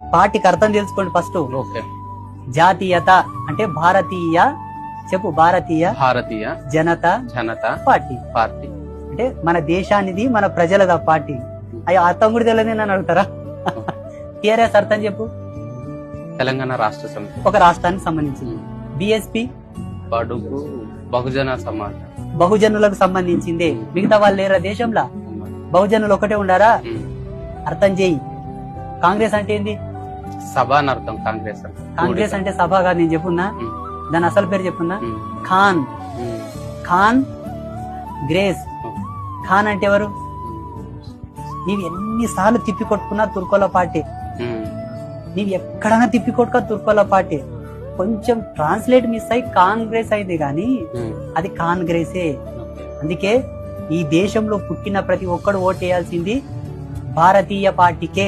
పార్టీకి అర్థం తెలుసుకోండి ఫస్ట్. ఓకే. జాతీయత అంటే భారతీయ, చెప్పు, భారతీయ భారతీయ జనతా జనతా పార్టీ. పార్టీ అంటే మన దేశానిది, మన ప్రజలదా పార్టీ. అయ్యో అర్థం కూడా తెలియదు అని అడుగుతారా? టిఆర్ఎస్ అర్థం చెప్పు. తెలంగాణ రాష్ట్ర సమితి. ఒక రాష్ట్రానికి సంబంధించింది. బిఎస్పి బడుగు బహుజన సమాజం. బహుజనులకు సంబంధించిందే. మిగతా వాళ్ళు లేరా దేశంలో? బహుజనులు ఒకటే ఉండారా? అర్థం చేయి. కాంగ్రెస్ అంటే ఏంది? సభ అని అర్థం. కాంగ్రెస్ కాంగ్రెస్ అంటే సభగా నేను చెప్పున్నా. దాని అసలు పేరు చెప్పున్నా. ఖాన్. ఖాన్ గ్రేస్. ఖాన్ అంటే ఎవరు? నీవు ఎన్నిసార్లు తిప్పి కొట్టుకున్నా తుర్కోల పార్టీ. నీవు ఎక్కడైనా తిప్పి కొట్టుకో తుర్కోల పార్టీ. కొంచెం ట్రాన్స్లేట్ మిస్ అయి కాంగ్రెస్ అయింది కానీ అది కాంగ్రెసే. అందుకే ఈ దేశంలో పుట్టిన ప్రతి ఒక్కడు ఓటు వేయాల్సింది భారతీయ పార్టీకే.